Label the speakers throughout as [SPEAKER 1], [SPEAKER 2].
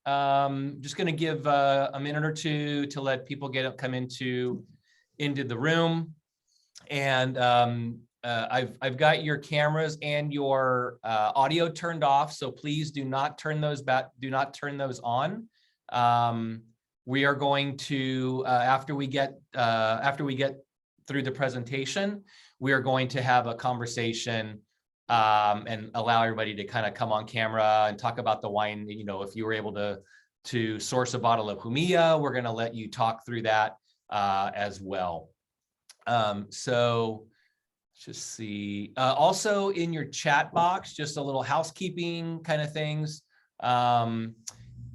[SPEAKER 1] Just going to give a minute or two to let people come into the room. And I've got your cameras and your audio turned off, so please do not turn those on. We are going to after we get through the presentation, we are going to have a conversation and allow everybody to kind of come on camera and talk about the wine. You know, if you were able to source a bottle of Jumilla, we're going to let you talk through that as well. So just see. Also in your chat box, just a little housekeeping kind of things.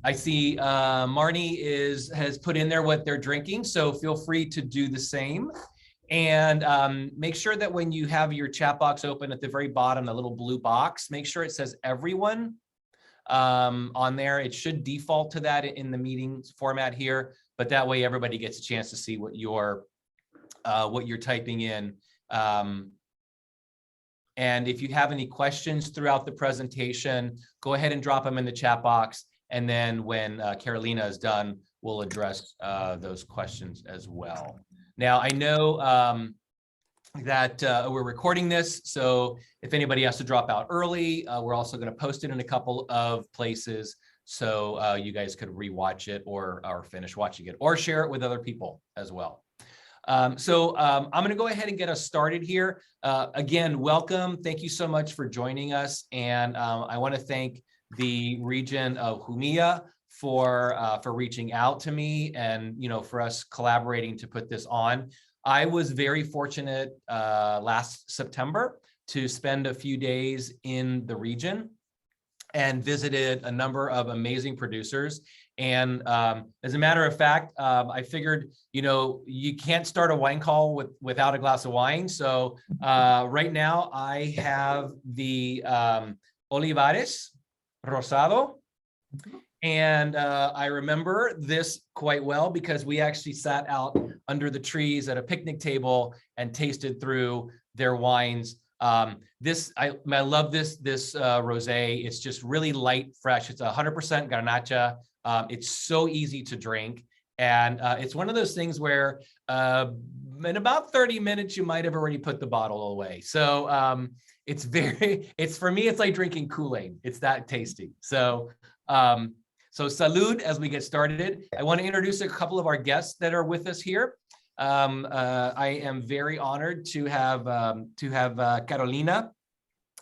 [SPEAKER 1] I see Marnie has put in there what they're drinking, so feel free to do the same. And make sure that when you have your chat box open at the very bottom, the little blue box, make sure it says everyone on there. It should default to that in the meeting format here, but that way everybody gets a chance to see what you're typing in. And if you have any questions throughout the presentation, go ahead and drop them in the chat box. And then when Carolina is done, we'll address those questions as well. Now, I know that we're recording this, so if anybody has to drop out early, we're also going to post it in a couple of places, so you guys could rewatch it or finish watching it, or share it with other people as well. I'm going to go ahead and get us started here. Again, welcome. Thank you so much for joining us, and I want to thank the region of Jumilla for reaching out to me and, you know, for us collaborating to put this on. I was very fortunate last September to spend a few days in the region and visited a number of amazing producers. And as a matter of fact, I figured, you know, you can't start a wine call without a glass of wine. So right now I have the Olivares Rosado. And I remember this quite well because we actually sat out under the trees at a picnic table and tasted through their wines. I love this rosé. It's just really light, fresh. It's 100% Garnacha. It's so easy to drink, and it's one of those things where in about 30 minutes you might have already put the bottle away. So for me, it's like drinking Kool-Aid. It's that tasty. So salud as we get started. I want to introduce a couple of our guests that are with us here. I am very honored to have Carolina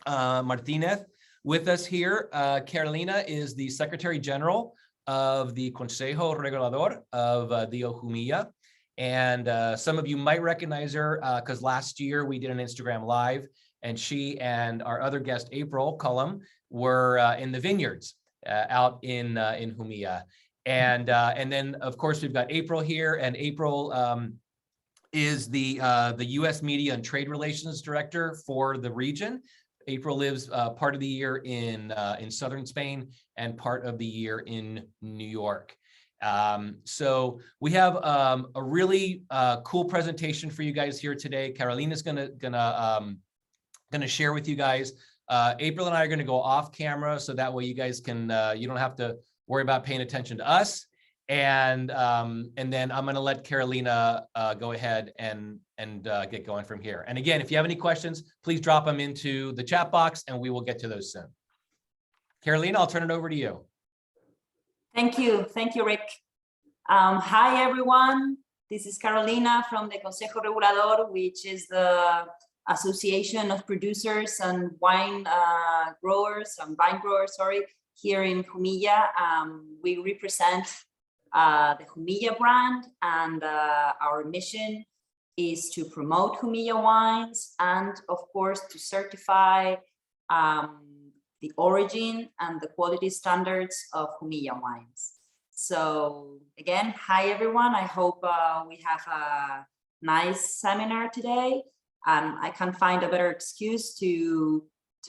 [SPEAKER 1] Martinez with us here. Carolina is the Secretary General of the Consejo Regulador of DO Jumilla. And some of you might recognize her because last year we did an Instagram Live, and she and our other guest, April Cullum, were in the vineyards out in Jumilla. And then, of course, we've got April here, and April is the U.S. Media and Trade Relations Director for the region. April lives part of the year in southern Spain and part of the year in New York. So we have a really cool presentation for you guys here today. Carolina's gonna share with you guys. April and I are going to go off camera, so that way you guys can you don't have to worry about paying attention to us. And then I'm going to let Carolina go ahead and get going from here. And again, if you have any questions, please drop them into the chat box, and we will get to those soon. Carolina, I'll turn it over to you.
[SPEAKER 2] Thank you, Rick. Hi everyone. This is Carolina from the Consejo Regulador, which is the Association of Producers and Wine Growers, sorry, here in Jumilla. We represent the Jumilla brand, and our mission is to promote Jumilla wines and, of course, to certify the origin and the quality standards of Jumilla wines. So again, hi everyone. I hope we have a nice seminar today. I can't find a better excuse to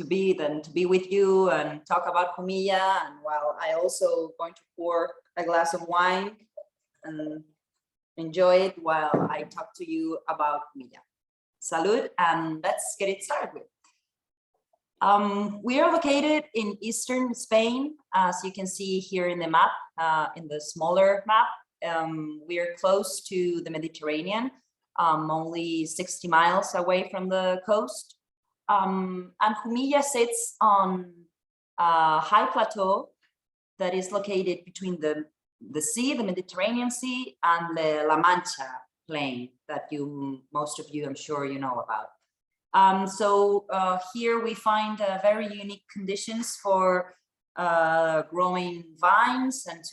[SPEAKER 2] be with you and talk about Jumilla. And while I also going to pour a glass of wine and enjoy it while I talk to you about Jumilla. Salud, and let's get it started with. We are located in eastern Spain, as you can see here in the map, in the smaller map. We are close to the Mediterranean, only 60 miles away from the coast. And Jumilla sits on a high plateau that is located between the sea, the Mediterranean Sea, and the La Mancha plain that most of you, I'm sure you know about. So here we find very unique conditions for growing vines and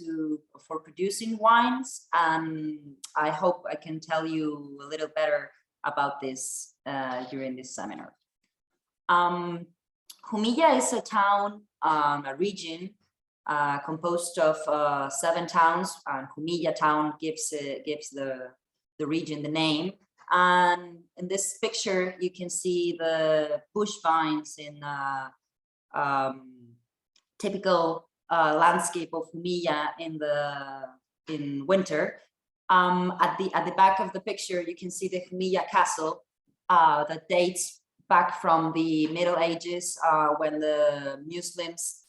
[SPEAKER 2] for producing wines. And I hope I can tell you a little better about this during this seminar. Jumilla is a town, a region composed of 7 towns. Jumilla town gives the region the name. And in this picture, you can see the bush vines in typical landscape of Jumilla in winter. At the back of the picture, you can see the Jumilla castle that dates back from the Middle Ages, when the Muslims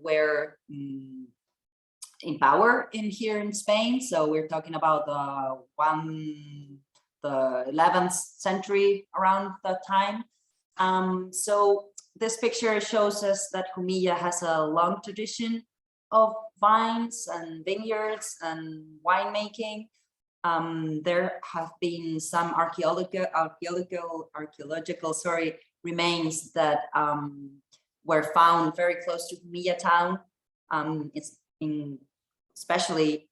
[SPEAKER 2] were in power here in Spain. So we're talking about the 11th century, around that time. So this picture shows us that Jumilla has a long tradition of vines and vineyards and winemaking. There have been some archaeological remains that were found very close to Jumilla town. It's especially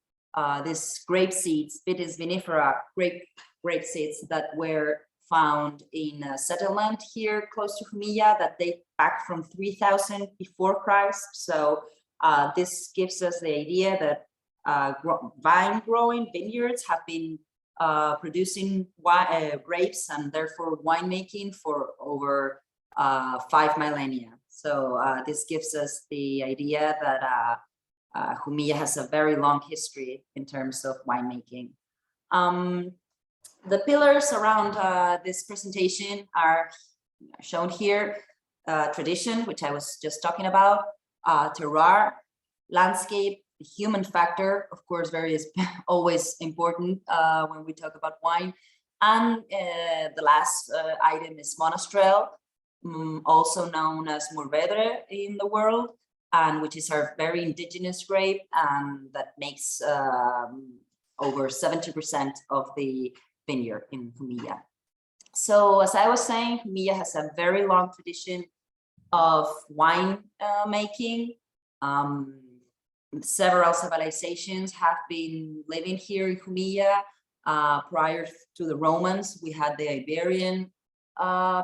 [SPEAKER 2] this grape seeds, Vitis vinifera, grape seeds that were found in a settlement here close to Jumilla that date back from 3000 before Christ. So this gives us the idea that vine growing vineyards have been producing grapes and therefore winemaking for over 5 millennia. So this gives us the idea that Jumilla has a very long history in terms of winemaking. The pillars around this presentation are shown here. Tradition, which I was just talking about, terroir, landscape, the human factor, of course, always important when we talk about wine. And the last item is monastrell, also known as Mourvedre in the world, and which is our very indigenous grape, and that makes over 70% of the vineyard in Jumilla. So as I was saying, Jumilla has a very long tradition of wine making. Several civilizations have been living here in Jumilla. Prior to the Romans, we had the Iberian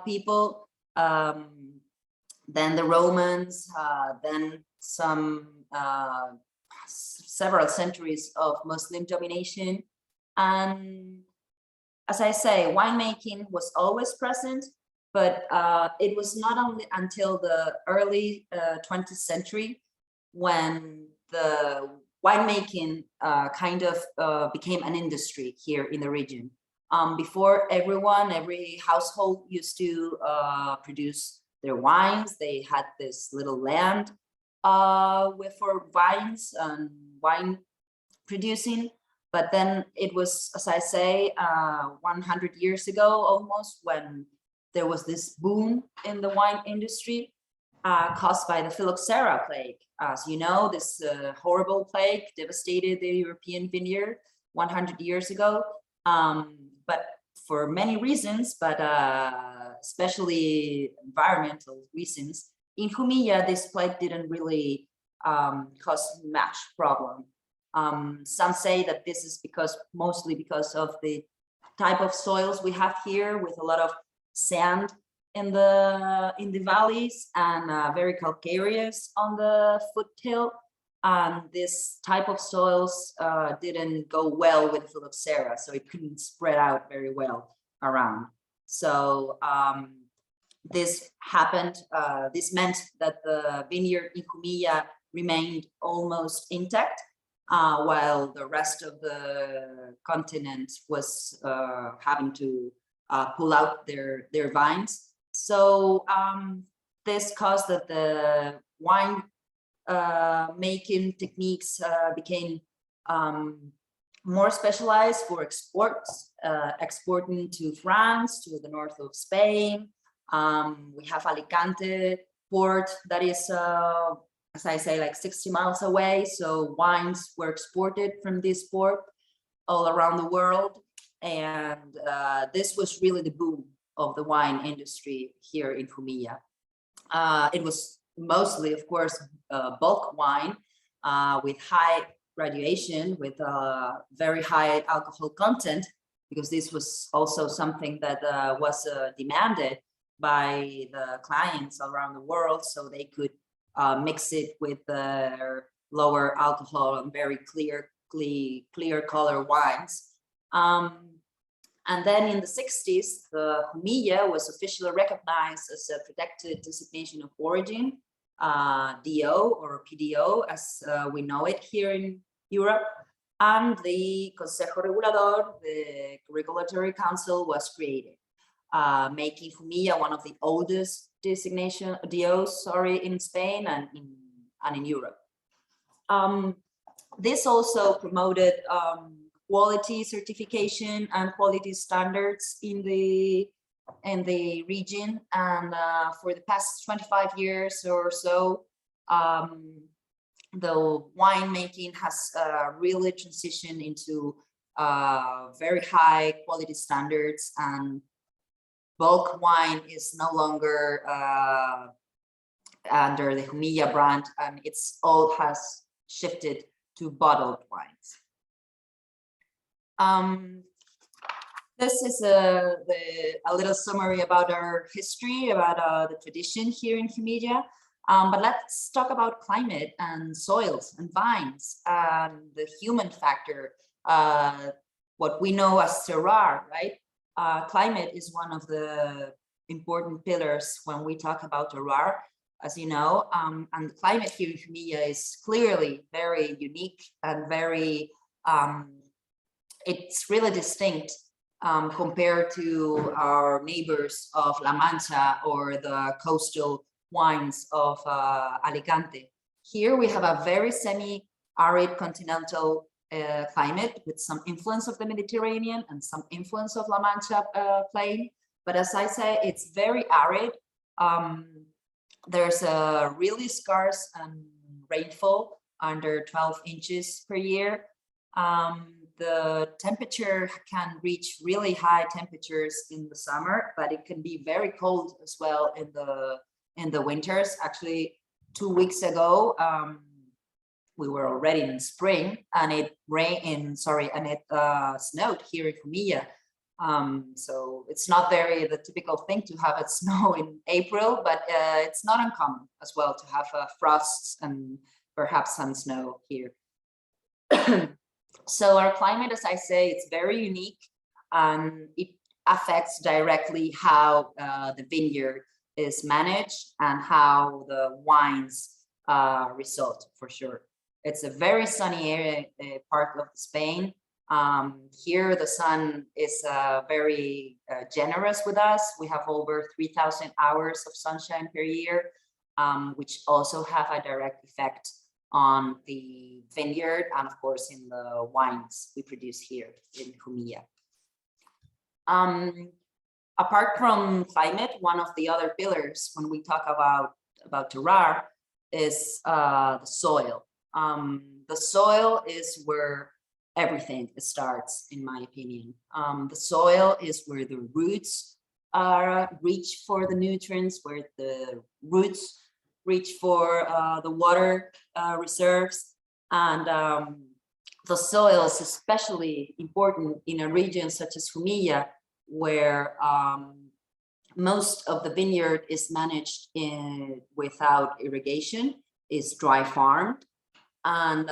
[SPEAKER 2] people, then the Romans, then several centuries of Muslim domination. And as I say, winemaking was always present, but it was not only until the early 20th century when the winemaking kind of became an industry here in the region. Before, every household used to produce their wines. They had this little land for vines and wine producing. But then it was, as I say, 100 years ago almost, when there was this boom in the wine industry caused by the phylloxera plague. As you know, this horrible plague devastated the European vineyard 100 years ago. But for many reasons, but especially environmental reasons, in Jumilla, this plague didn't really cause much problem. Some say that this is mostly because of the type of soils we have here, with a lot of sand in the valleys and very calcareous on the foothill. This type of soils didn't go well with phylloxera, so it couldn't spread out very well around. So this happened. This meant that the vineyard in Jumilla remained almost intact, while the rest of the continent was having to pull out their vines. So this caused that the wine making techniques became more specialized for exports, exporting to France, to the north of Spain. We have Alicante port that is, as I say, like 60 miles away. So wines were exported from this port all around the world. And this was really the boom of the wine industry here in Jumilla. It was mostly, of course, bulk wine with high graduation, with very high alcohol content, because this was also something that was demanded by the clients around the world, so they could mix it with their lower alcohol and very clear color wines. And then in the 60s, the Jumilla was officially recognized as a protected designation of origin, DO or PDO, as we know it here in Europe. And the Consejo Regulador, the Regulatory Council, was created, making Jumilla one of the oldest designation DOs, in Spain and in Europe. This also promoted quality certification and quality standards in the region, and for the past 25 years or so, the winemaking has really transitioned into very high quality standards, and bulk wine is no longer under the Jumilla brand, and it's all has shifted to bottled wines. This is a little summary about our history, about the tradition here in Jumilla. But let's talk about climate and soils and vines and the human factor, what we know as terroir, right? Climate is one of the important pillars when we talk about terroir, as you know, and the climate here in Jumilla is clearly very unique and very, it's really distinct compared to our neighbors of La Mancha or the coastal wines of Alicante. Here we have a very semi-arid continental climate with some influence of the Mediterranean and some influence of La Mancha plain. But as I say, it's very arid. There's a really scarce rainfall under 12 inches per year. The temperature can reach really high temperatures in the summer, but it can be very cold as well in the winters. Actually, 2 weeks ago, we were already in spring, and it snowed here in Jumilla. So it's not the typical thing to have it snow in April, but it's not uncommon as well to have frosts and perhaps some snow here. So our climate, as I say, it's very unique, and it affects directly how the vineyard is managed and how the wines result, for sure. It's a very sunny area, part of Spain. Here the sun is very generous with us. We have over 3,000 hours of sunshine per year, which also have a direct effect on the vineyard and, of course, in the wines we produce here in Jumilla. Apart from climate, one of the other pillars when we talk about terroir is the soil. The soil is where everything starts, in my opinion. The soil is where the roots reach for the nutrients, where the roots reach for the water reserves, and the soil is especially important in a region such as Jumilla, where most of the vineyard is managed without irrigation, is dry farmed, and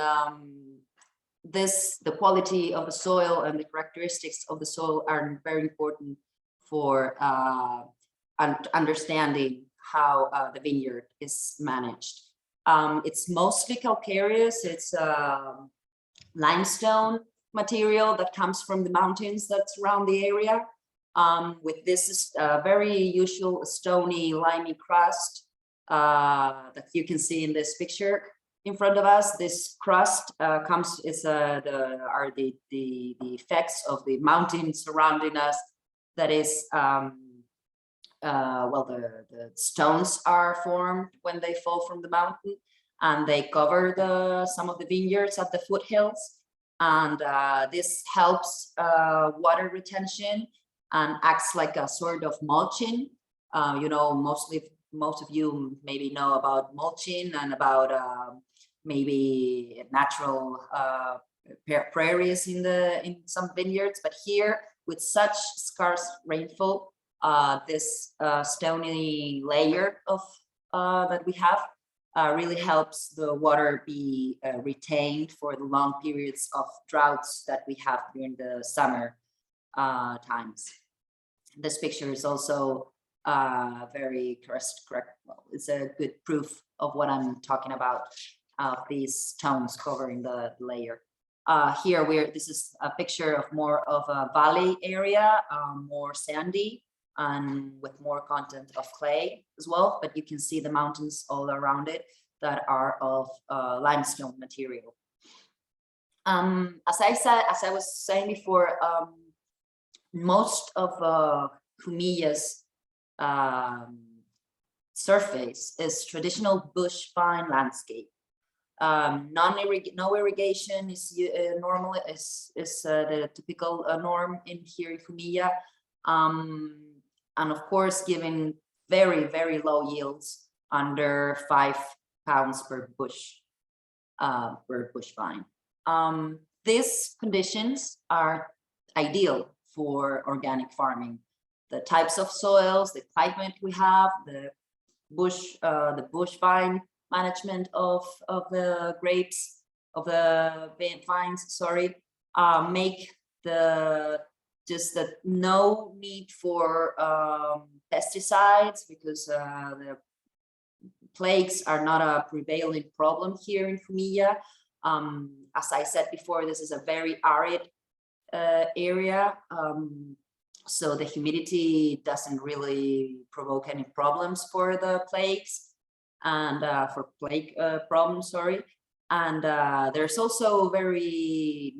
[SPEAKER 2] the quality of the soil and the characteristics of the soil are very important for understanding how the vineyard is managed. It's mostly calcareous. It's limestone material that comes from the mountains that surround the area, with this very usual stony, limey crust. that you can see in this picture in front of us. This crust are the effects of the mountains surrounding us. That is, well, the stones are formed when they fall from the mountain, and they cover some of the vineyards at the foothills. And this helps water retention and acts like a sort of mulching. You know, most of you maybe know about mulching and about maybe natural prairies in some vineyards. But here, with such scarce rainfall, this stony layer of that we have really helps the water be retained for the long periods of droughts that we have during the summer times. This picture is also very correct. Well, it's a good proof of what I'm talking about, these stones covering the layer. Here, this is a picture of more of a valley area, more sandy, and with more content of clay as well, but you can see the mountains all around it that are of limestone material. As I was saying before, most of Jumilla's surface is traditional bush vine landscape. No irrigation is the typical norm in here in Jumilla. And of course, giving very, very low yields, under 5 pounds per bush vine. These conditions are ideal for organic farming. The types of soils, the climate we have, the bush vine management of the grapes, of the vines, sorry, make just that no need for pesticides, because the plagues are not a prevailing problem here in Jumilla. As I said before, this is a very arid area, so the humidity doesn't really provoke any problems for the plagues and for plague problems, sorry. And there's also very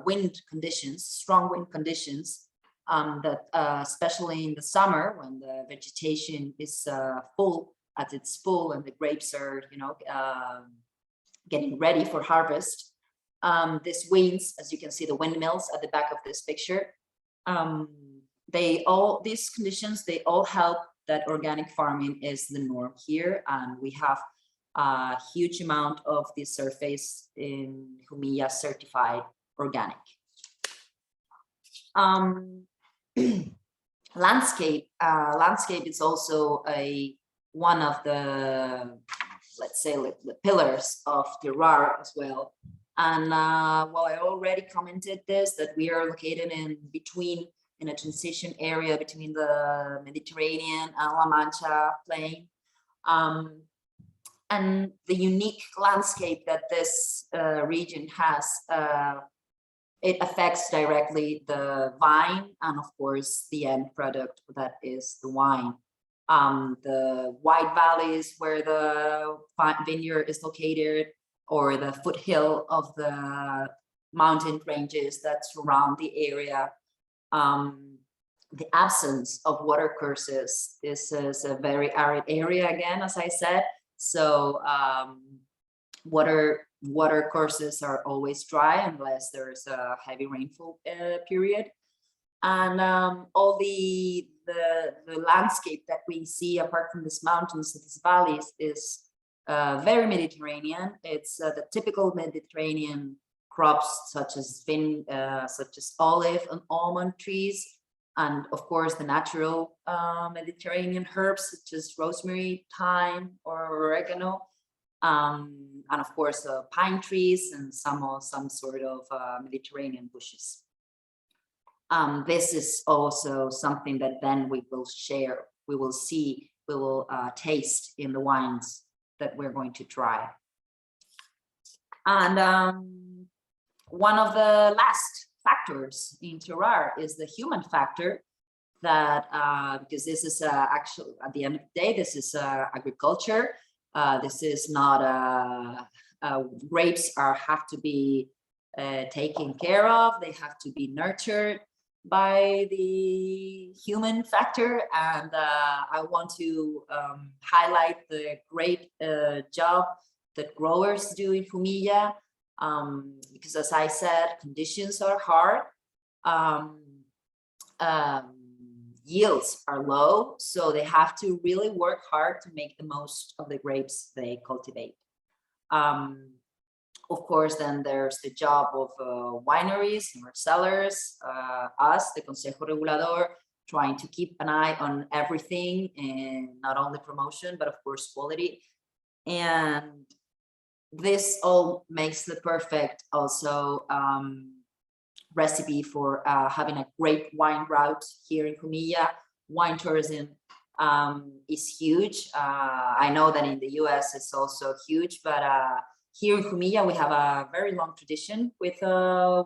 [SPEAKER 2] wind conditions, strong wind conditions, that especially in the summer when the vegetation is at its full and the grapes are, you know, getting ready for harvest. These winds, as you can see, the windmills at the back of this picture, these conditions, they all help that organic farming is the norm here, and we have a huge amount of this surface in Jumilla certified organic. Landscape is also one of the, let's say, the pillars of terroir as well. And well, I already commented this, that we are located in a transition area between the Mediterranean and La Mancha plain. And the unique landscape that this region has, it affects directly the vine and of course the end product, that is the wine. The wide valleys where the vineyard is located, or the foothill of the mountain ranges that surround the area. The absence of water courses. This is a very arid area again, as I said. So water courses are always dry unless there is a heavy rainfall period. And all the landscape that we see apart from these mountains, these valleys, is very Mediterranean. It's the typical Mediterranean crops such as olive and almond trees, and of course the natural Mediterranean herbs such as rosemary, thyme, or oregano, and of course pine trees and some sort of Mediterranean bushes. This is also something that then we will share, we will taste in the wines that we're going to try. And one of the last factors in terroir is the human factor. that because this is actually, at the end of the day, this is agriculture. This is not grapes have to be taken care of. They have to be nurtured by the human factor, and I want to highlight the great job that growers do in Jumilla, because as I said, conditions are hard. Yields are low, so they have to really work hard to make the most of the grapes they cultivate. Of course, then there's the job of wineries and our sellers, us, the Consejo Regulador, trying to keep an eye on everything, and not only promotion, but of course quality. And this all makes the perfect also recipe for having a great wine route here in Jumilla. Wine tourism is huge. I know that in the US it's also huge, but here in Jumilla we have a very long tradition with the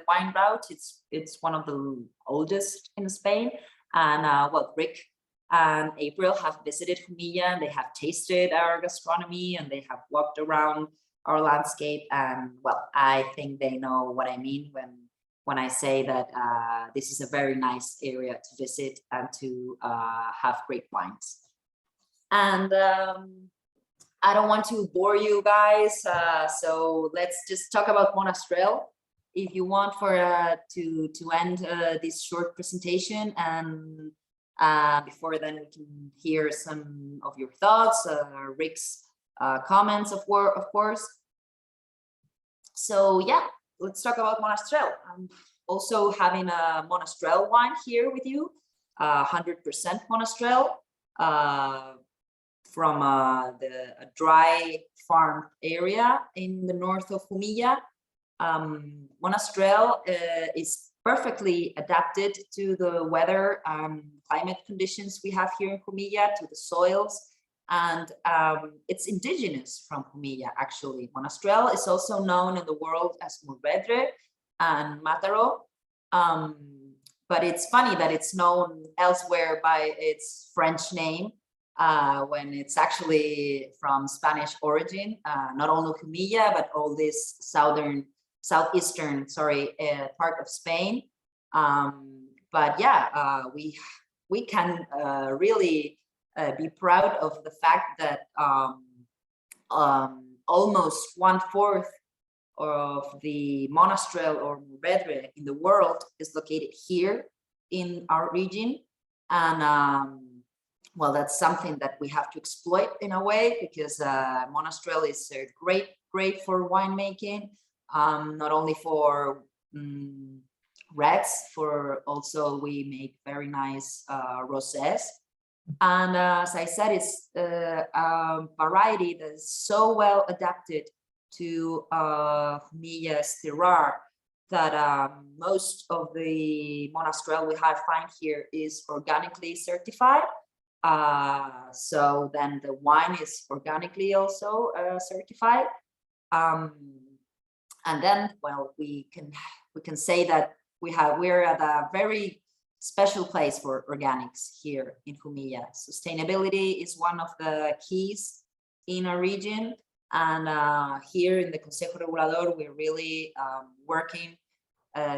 [SPEAKER 2] wine route. It's one of the oldest in Spain, and well, Rick and April have visited Jumilla, and they have tasted our gastronomy, and they have walked around our landscape, and well, I think they know what I mean when I say that this is a very nice area to visit and to have great wines. And I don't want to bore you guys, so let's just talk about Monastrell if you want for to end this short presentation, and before then we can hear some of your thoughts, Rick's comments of course. So yeah, let's talk about Monastrell. I'm also having a Monastrell wine here with you, 100% Monastrell, from the dry farm area in the north of Jumilla. Monastrell is perfectly adapted to the weather climate conditions we have here in Jumilla, to the soils, and it's indigenous from Jumilla, actually. Monastrell is also known in the world as Mourvedre and Mataro, but it's funny that it's known elsewhere by its French name, when it's actually from Spanish origin, not only Jumilla, but all this southeastern part of Spain. But yeah, we can really be proud of the fact that almost 1/4 of the Monastrell or Mourvedre in the world is located here in our region, and well, that's something that we have to exploit in a way, because Monastrell is great for winemaking, not only for reds, for also we make very nice rosés. And as I said, it's a variety that is so well adapted to Jumilla's terroir that most of the Monastrell we find here is organically certified. So then the wine is organically also certified. And then, well, we can say that we're at a very special place for organics here in Jumilla. Sustainability is one of the keys in our region, and here in the Consejo Regulador, we're really working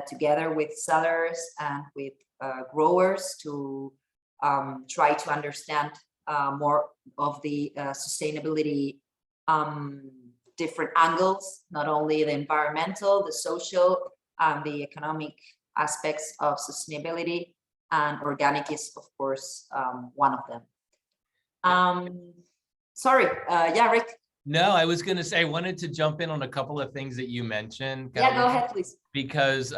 [SPEAKER 2] together with sellers and with growers to try to understand more of the sustainability different angles, not only the environmental, the social, and the economic aspects of sustainability, and organic is of course one of them. Sorry, yeah, Rick.
[SPEAKER 1] No, I was going to say, I wanted to jump in on a couple of things that you mentioned.
[SPEAKER 2] Yeah, go ahead, please.
[SPEAKER 1] Because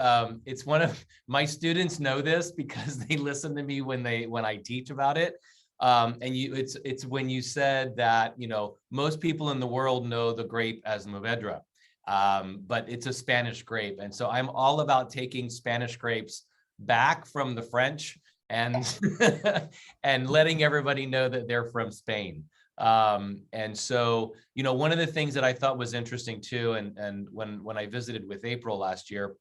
[SPEAKER 1] it's one of my students know this because they listen to me when I teach about it. And it's when you said that, you know, most people in the world know the grape as Mourvedre, but it's a Spanish grape. And so I'm all about taking Spanish grapes back from the French and and letting everybody know that they're from Spain. And so, you know, one of the things that I thought was interesting too, and when I visited with April last year,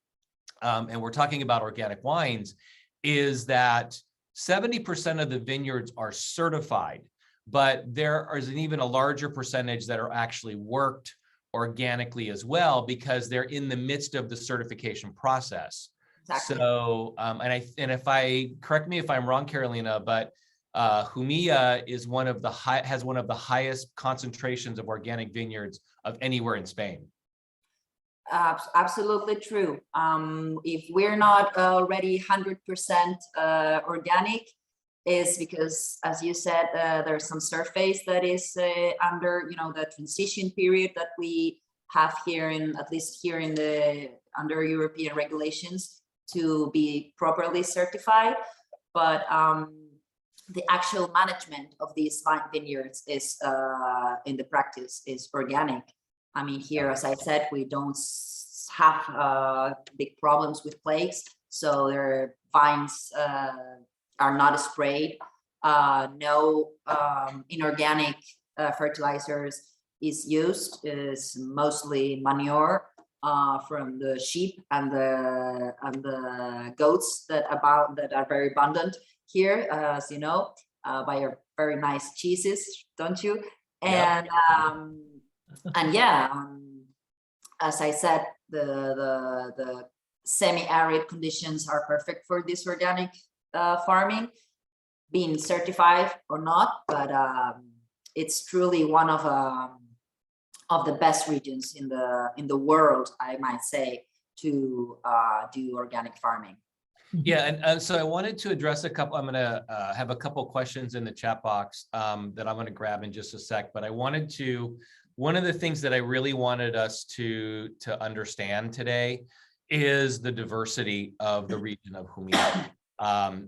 [SPEAKER 1] and we're talking about organic wines, is that 70% of the vineyards are certified, but there is an even a larger percentage that are actually worked organically as well, because they're in the midst of the certification process.
[SPEAKER 2] Exactly.
[SPEAKER 1] So, and if I, correct me if I'm wrong, Carolina, but Jumilla is has one of the highest concentrations of organic vineyards of anywhere in Spain.
[SPEAKER 2] Absolutely true. If we're not already 100% organic, is because, as you said, there's some surface that is under, the transition period that we have here at least here in under European regulations to be properly certified. But the actual management of these vineyards is in the practice is organic. I mean, here, as I said, we don't have big problems with plagues, so their vines are not sprayed. No inorganic fertilizers is used. Is mostly manure from the sheep and the goats that are very abundant here, as you know, by our very nice cheeses, don't you? And yep. And yeah, as I said, the semi-arid conditions are perfect for this organic farming, being certified or not, but it's truly one of the best regions in the world, I might say, to do organic farming.
[SPEAKER 1] Yeah, and so I wanted to address a couple. I'm going to have a couple questions in the chat box that I'm going to grab in just a sec. But I wanted to, one of the things that I really wanted us to understand today is the diversity of the region of Jumilla.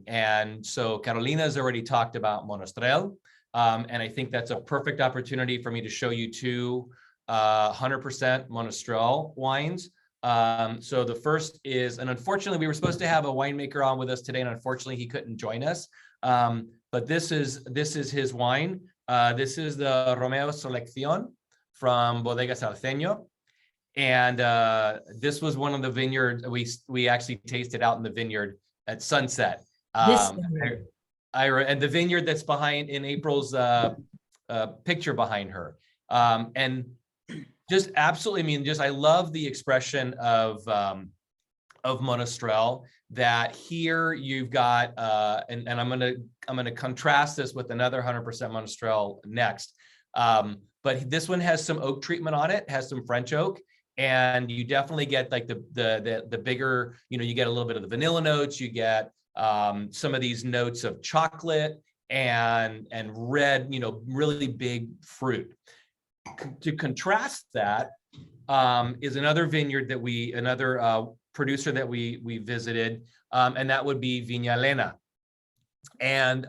[SPEAKER 1] And so Carolina has already talked about Monastrell, and I think that's a perfect opportunity for me to show you two 100% Monastrell wines. So the first is, and unfortunately we were supposed to have a winemaker on with us today, and unfortunately he couldn't join us. But this is his wine. This is the Romeo Selección from Bodega Salceño. And this was one of the vineyards we actually tasted out in the vineyard at sunset. And the vineyard that's behind in April's picture behind her. And just absolutely, I mean, I love the expression of Monastrell, that here you've got, and I'm gonna contrast this with another 100% Monastrell next. But this one has some oak treatment on it, has some French oak, and you definitely get like the bigger, you get a little bit of the vanilla notes, you get some of these notes of chocolate and red, really big fruit. To contrast that is another vineyard that another producer that we visited, and that would be Viña Elena. And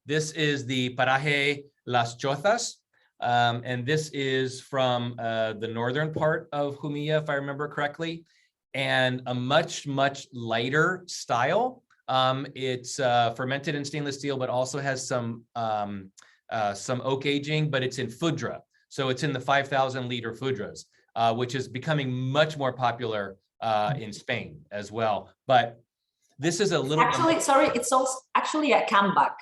[SPEAKER 1] this is the Paraje Las Chozas, and this is from the northern part of Jumilla, if I remember correctly, and a much lighter style. It's fermented in stainless steel, but also has some oak aging, but it's in Fudra. So it's in the 5,000 liter Fudras, which is becoming much more popular in Spain as well. But this is a little
[SPEAKER 2] it's also actually a comeback,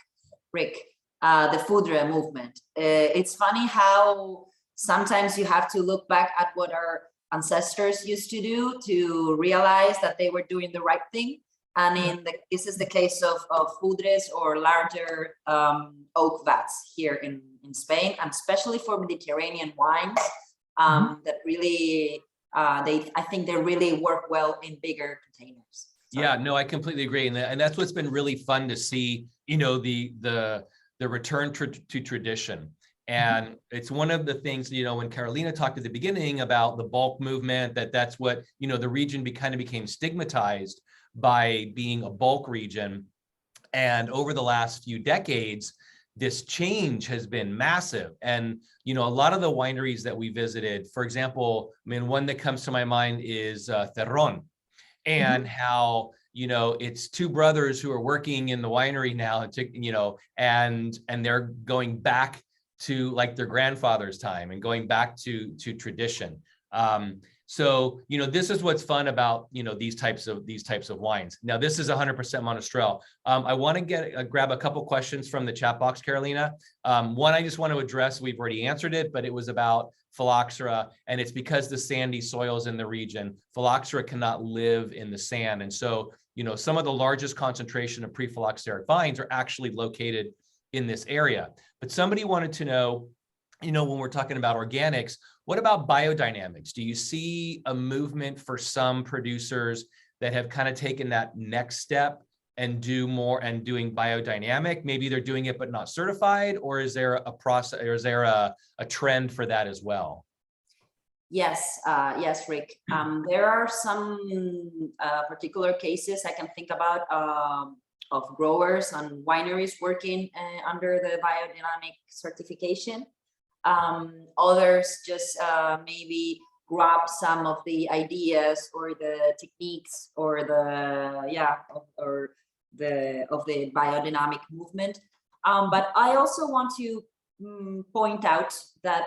[SPEAKER 2] Rick, the Fudra movement. It's funny how sometimes you have to look back at what our ancestors used to do to realize that they were doing the right thing. And this is the case of Fudres, or larger oak vats here in Spain, and especially for Mediterranean wines, that really, I think they really work well in bigger containers. So.
[SPEAKER 1] Yeah, no, I completely agree. And that's what's been really fun to see, the return to tradition. And it's one of the things, when Carolina talked at the beginning about the bulk movement, that's what, the region kind of became stigmatized by being a bulk region. And over the last few decades, this change has been massive. And, a lot of the wineries that we visited, for example, one that comes to my mind is Terron, and how, it's two brothers who are working in the winery now, and they're going back to like their grandfather's time and going back to tradition. So, this is what's fun about, these types of wines. Now, this is 100% Monastrell. I want to grab a couple questions from the chat box, Carolina. One, I just want to address, we've already answered it, but it was about phylloxera, and it's because the sandy soils in the region, phylloxera cannot live in the sand. And so, some of the largest concentration of pre-phylloxeric vines are actually located in this area. But somebody wanted to know, when we're talking about organics, what about biodynamics? Do you see a movement for some producers that have kind of taken that next step and doing biodynamic? Maybe they're doing it but not certified, or is there a process, or is there a trend for that as well?
[SPEAKER 2] Yes, yes, Rick. There are some particular cases I can think about of growers and wineries working under the biodynamic certification. Others just maybe grab some of the ideas or the techniques or the biodynamic movement. But I also want to point out that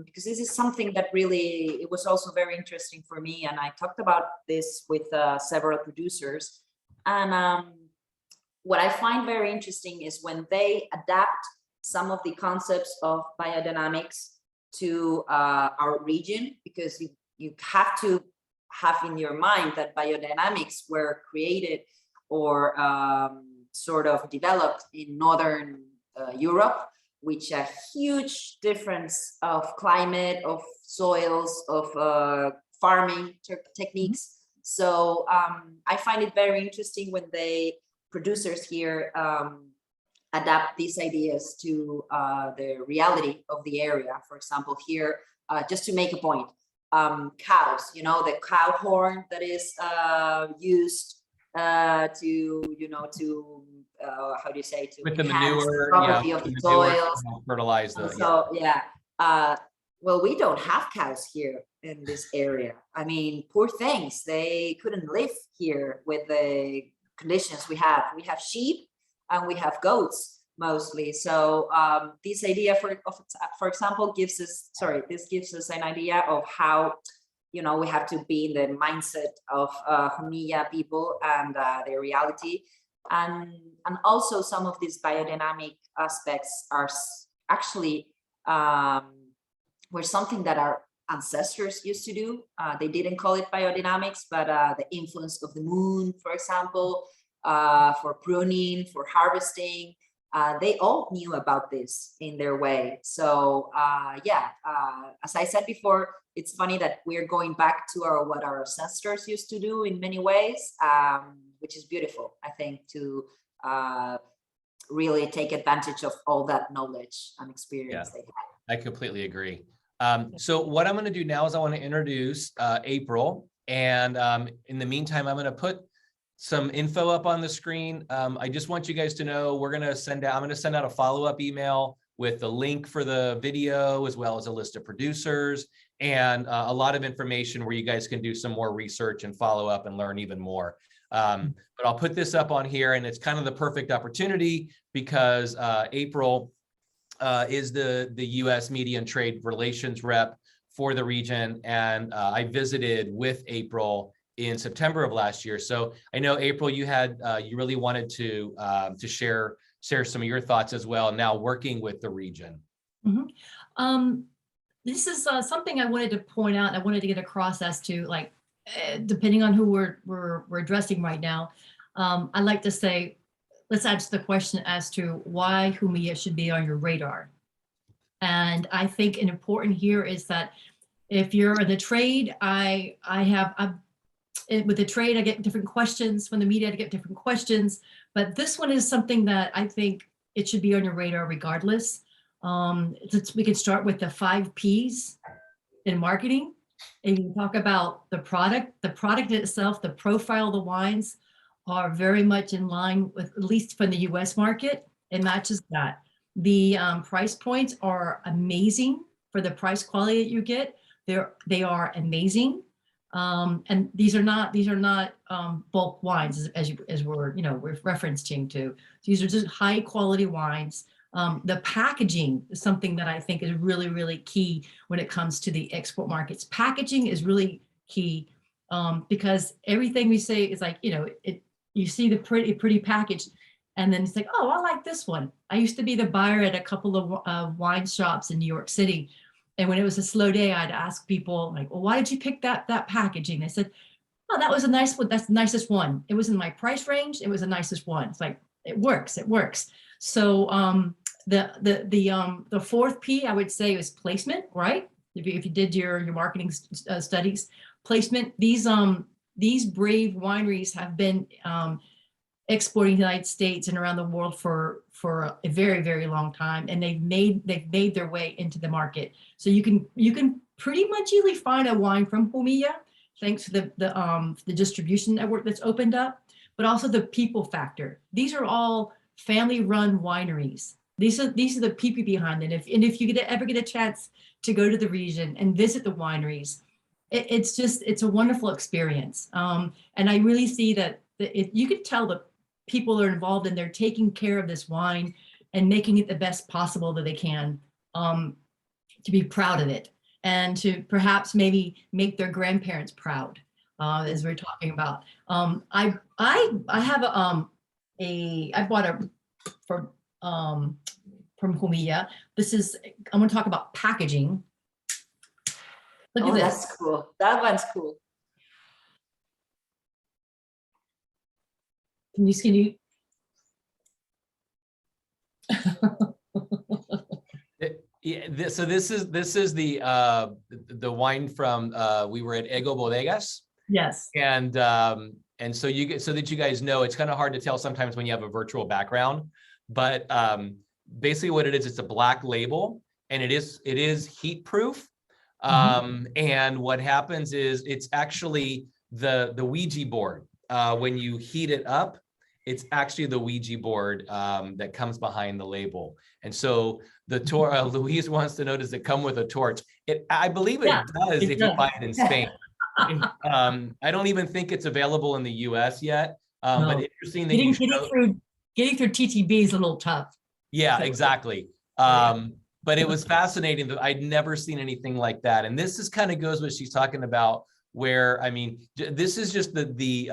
[SPEAKER 2] because this is something that really, it was also very interesting for me, and I talked about this with several producers. And what I find very interesting is when they adapt some of the concepts of biodynamics to our region, because you have to have in your mind that biodynamics were created or sort of developed in Northern Europe, which a huge difference of climate, of soils, of farming techniques. So I find it very interesting when producers here adapt these ideas to the reality of the area. For example, here, just to make a point, cows, the cow horn that is used to how do you say, to
[SPEAKER 1] with the
[SPEAKER 2] enhance
[SPEAKER 1] manure,
[SPEAKER 2] the property of the soils,
[SPEAKER 1] fertilize the.
[SPEAKER 2] So well, we don't have cows here in this area. I mean, poor things, they couldn't live here with the conditions we have. We have sheep and we have goats mostly. So this idea, for example, gives us an idea of how, we have to be in the mindset of Jumilla people and their reality. And also some of these biodynamic aspects are actually were something that our ancestors used to do. They didn't call it biodynamics, but the influence of the moon, for example, for pruning, for harvesting, they all knew about this in their way. So as I said before, it's funny that we're going back to what our ancestors used to do in many ways, which is beautiful, I think, to really take advantage of all that knowledge and experience they had.
[SPEAKER 1] I completely agree. So what I'm going to do now is I want to introduce April, and in the meantime, I'm going to put some info up on the screen. I just want you guys to know I'm going to send out a follow-up email with the link for the video, as well as a list of producers and a lot of information where you guys can do some more research and follow up and learn even more. But I'll put this up on here, and it's kind of the perfect opportunity because April is the U.S. Media and Trade Relations rep for the region, and I visited with April in September of last year. So I know, April, you really wanted to share some of your thoughts as well, now working with the region.
[SPEAKER 3] Mm-hmm. This is something I wanted to point out. I wanted to get across as to, like, depending on who we're addressing right now. I like to say, let's ask the question as to why Jumilla should be on your radar. And I think an important here is that if you're in the trade, with the trade, I get different questions. From the media, I get different questions. But this one is something that I think it should be on your radar regardless. We can start with the 5 Ps in marketing. And you talk about the product itself, the profile of the wines are very much in line with, at least from the US market. It matches that. The price points are amazing for the price quality that you get. They are amazing. And these are not bulk wines as we're referencing to. These are just high quality wines. The packaging is something that I think is really, really key when it comes to the export markets. Packaging is really key, because everything we say is like, you see the pretty package, and then it's like, oh, I like this one. I used to be the buyer at a couple of wine shops in New York City. And when it was a slow day, I'd ask people like, well, why did you pick that packaging? They said, oh, that was a nice one. That's the nicest one. It was in my price range. It was the nicest one. It's like, it works. So the fourth P, I would say, is placement, right? If you did your marketing studies, placement, these brave wineries have been exporting to the United States and around the world for a very, very long time, and they've made their way into the market. So you can pretty much easily find a wine from Jumilla, thanks to the distribution network that's opened up, but also the people factor. These are all family-run wineries. These are the people behind it. If you ever get a chance to go to the region and visit the wineries, it's a wonderful experience. And I really see that you could tell the people are involved and they're taking care of this wine and making it the best possible that they can, to be proud of it and to perhaps maybe make their grandparents proud, as we're talking about. I have I bought a from Jumilla. I'm going to talk about packaging. Look at this.
[SPEAKER 2] That's cool. That one's cool.
[SPEAKER 3] Can you
[SPEAKER 1] Yeah, so this is the wine from we were at Ego Bodegas.
[SPEAKER 3] Yes.
[SPEAKER 1] And so that you guys know, it's kind of hard to tell sometimes when you have a virtual background, but basically what it is, it's a black label, and it is heat proof. And what happens is it's actually the Ouija board. When you heat it up, it's actually the Ouija board that comes behind the label. And so the Louise wants to know, does it come with a torch? I believe it does if you buy it in Spain. I don't even think it's available in the US yet.
[SPEAKER 3] No.
[SPEAKER 1] But interesting that
[SPEAKER 3] getting through TTB is a little tough.
[SPEAKER 1] Yeah, exactly. But it was fascinating that I'd never seen anything like that. And this is kind of goes what she's talking about, where, I mean, this is just the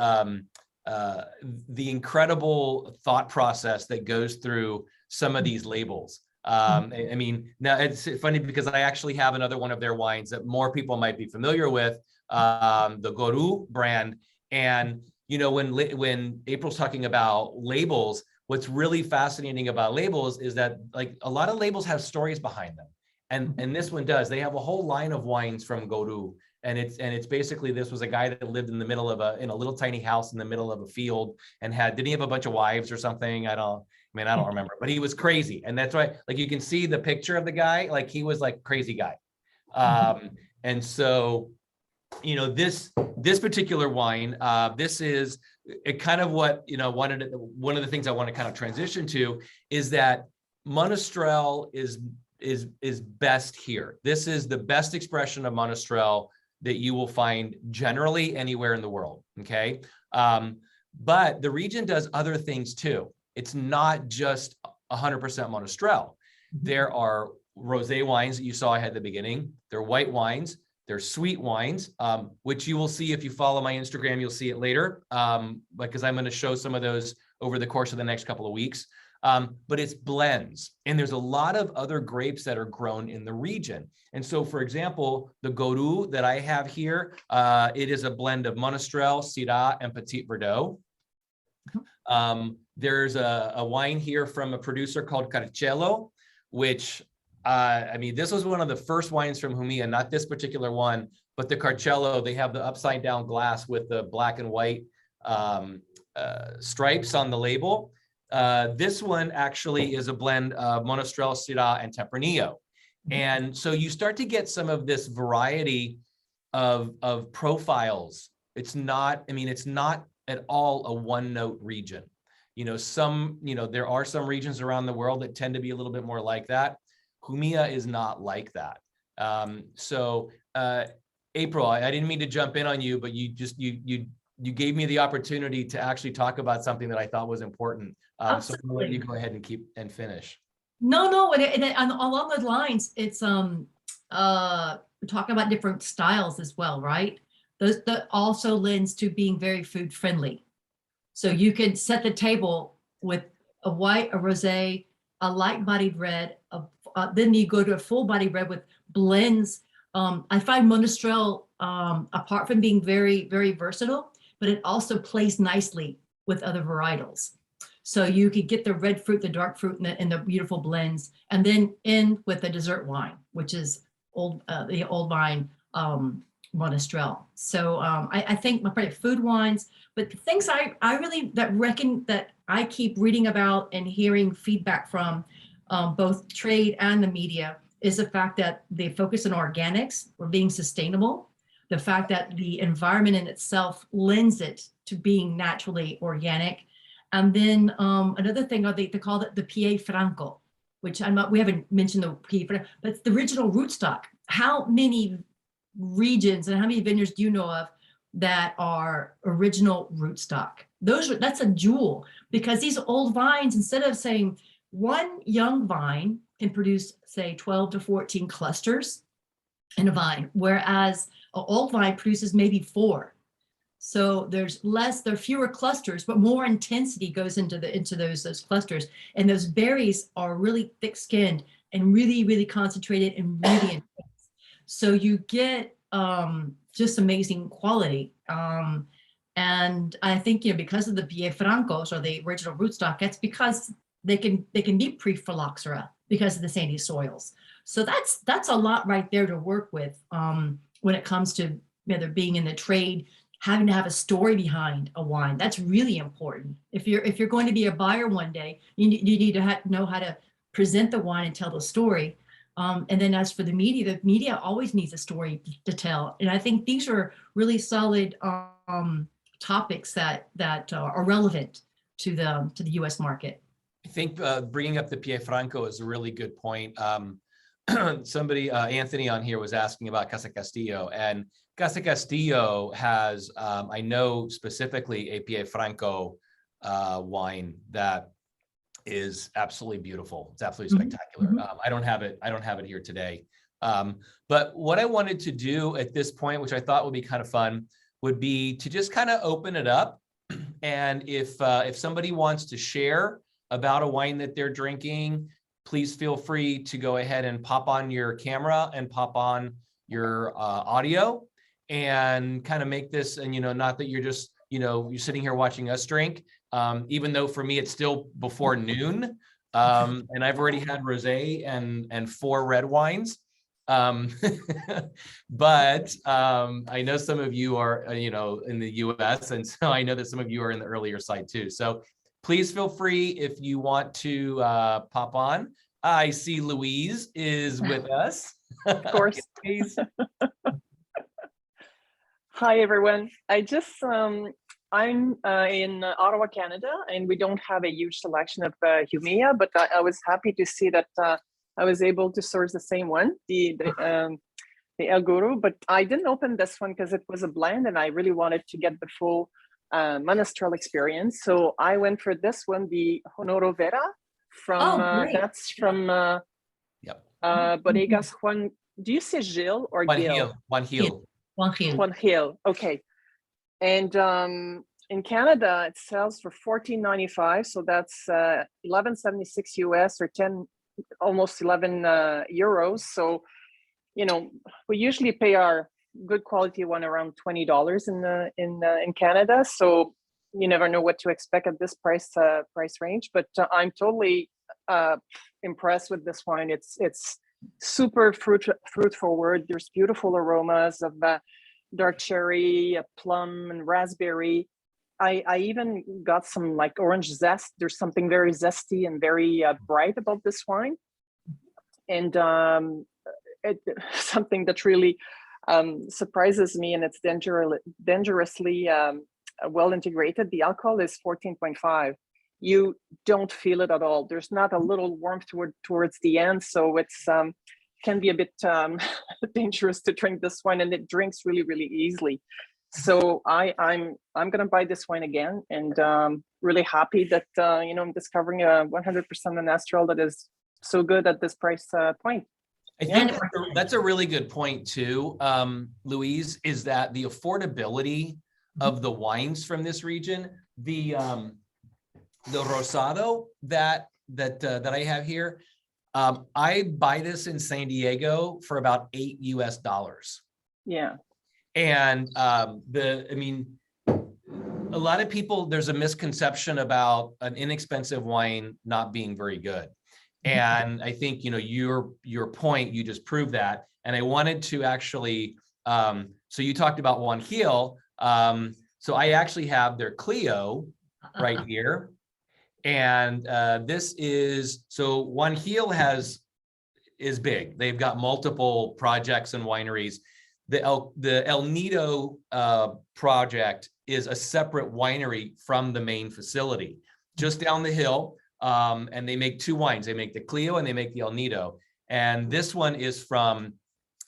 [SPEAKER 1] incredible thought process that goes through some of these labels. I mean, now it's funny because I actually have another one of their wines that more people might be familiar with, the Goru brand. And, you know, when April's talking about labels, what's really fascinating about labels is that, like, a lot of labels have stories behind them. And this one does. They have a whole line of wines from Goru. And it's basically, this was a guy that lived in the middle of in a little tiny house in the middle of a field and didn't he have a bunch of wives or something? I don't remember, but he was crazy. And that's why, like, you can see the picture of the guy, like he was like crazy guy. And so, you know, this particular wine, this is kind of what, you know, one of the things I want to kind of transition to is that Monastrell is best here. This is the best expression of Monastrell that you will find generally anywhere in the world, okay? But the region does other things too. It's not just 100% Monastrell. There are rosé wines that you saw I had at the beginning. There are white wines. There's sweet wines, which you will see if you follow my Instagram, you'll see it later, because I'm going to show some of those over the course of the next couple of weeks. But it's blends, and there's a lot of other grapes that are grown in the region. And so, for example, the Goru that I have here, it is a blend of Monastrell, Syrah, and Petit Verdot. There's a wine here from a producer called Carchello, which, I mean, this was one of the first wines from Jumilla, not this particular one, but the Carchello. They have the upside down glass with the black and white stripes on the label. This one actually is a blend of Monastrell, Syrah, and Tempranillo. And so you start to get some of this variety of profiles. It's not, I mean, it's not at all a one note region. You know, there are some regions around the world that tend to be a little bit more like that. Jumilla is not like that. April, I didn't mean to jump in on you, but you you gave me the opportunity to actually talk about something that I thought was important. So I'm gonna let you go ahead and finish.
[SPEAKER 3] No, and along those lines, it's talking about different styles as well, right? that also lends to being very food friendly. So you can set the table with a white, a rosé, a light bodied red, then you go to a full bodied red with blends. I find Monastrell, apart from being very, very versatile, but it also plays nicely with other varietals. So you could get the red fruit, the dark fruit, and the beautiful blends, and then end with a dessert wine, which is the old vine Monastrell. So I think my probably food wines, but the things I really that I keep reading about and hearing feedback from both trade and the media is the fact that they focus on organics or being sustainable, the fact that the environment in itself lends it to being naturally organic. And then another thing, they call it the PA Franco, which we haven't mentioned the PA Franco, but it's the original rootstock. How many regions and how many vineyards do you know of that are original rootstock? That's a jewel, because these old vines, instead of saying one young vine can produce, say, 12 to 14 clusters in a vine, whereas an old vine produces maybe 4. So there are fewer clusters, but more intensity goes into those clusters. And those berries are really thick-skinned and really, really concentrated and really intense. So you get just amazing quality. And I think, because of the PA Francos or the original rootstock, that's because they can be pre-phylloxera because of the sandy soils. So that's a lot right there to work with when it comes to whether being in the trade, having to have a story behind a wine. That's really important. If you're going to be a buyer one day, you need to know how to present the wine and tell the story. And then as for the media always needs a story to tell. And I think these are really solid topics that are relevant to the U.S. market.
[SPEAKER 1] I think bringing up the PA Franco is a really good point. Somebody, Anthony on here, was asking about Casa Castillo, and Casa Castillo has, I know specifically, a PA Franco wine that is absolutely beautiful. It's absolutely spectacular.
[SPEAKER 3] Mm-hmm.
[SPEAKER 1] I don't have it here today. But what I wanted to do at this point, which I thought would be kind of fun, would be to just kind of open it up. And if somebody wants to share about a wine that they're drinking, please feel free to go ahead and pop on your camera and pop on your audio and kind of make this, and not that you're just you're sitting here watching us drink, even though for me it's still before noon, and I've already had rosé and 4 red wines. But I know some of you are in the US, and so I know that some of you are in the earlier side too. So please feel free if you want to pop on. I see Louise is with us.
[SPEAKER 4] Of course. Hi, everyone. I'm in Ottawa, Canada, and we don't have a huge selection of Jumilla, but I was happy to see that I was able to source the same one, the El Guru, but I didn't open this one because it was a blend and I really wanted to get the full Monastrell experience. So I went for this one, the Honoro Vera from, that's from Bodegas Juan. Do you say Gil or Gil?
[SPEAKER 1] Juan Gil.
[SPEAKER 4] Juan Gil. Okay. And in Canada, it sells for $14.95. So that's $11.76 US or almost 11 euros. So, we usually pay our good quality one around $20 in Canada. So you never know what to expect at this price range. But I'm totally impressed with this wine. It's super fruit forward. There's beautiful aromas of dark cherry, plum, and raspberry. I even got some like orange zest. There's something very zesty and very bright about this wine. And something that really surprises me, and it's dangerously well integrated. The alcohol is 14.5. You don't feel it at all. There's not a little warmth towards the end. So it's can be a bit dangerous to drink this wine, and it drinks really, really easily. So I'm gonna buy this wine again, and really happy that I'm discovering a 100% Monastrell that is so good at this price point.
[SPEAKER 1] I think that's a really good point too, Louise, is that the affordability of the wines from this region, the Rosado that I have here, I buy this in San Diego for about $8 US.
[SPEAKER 4] Yeah.
[SPEAKER 1] And I mean, a lot of people, there's a misconception about an inexpensive wine not being very good. And I think, your point, you just proved that. And I wanted to actually, so you talked about Juan Gil. So I actually have their Clio right here. And this is, so Juan Gil is big. They've got multiple projects and wineries. The El Nido project is a separate winery from the main facility, just down the hill. And they make two wines. They make the Clio and they make the El Nido. And this one is from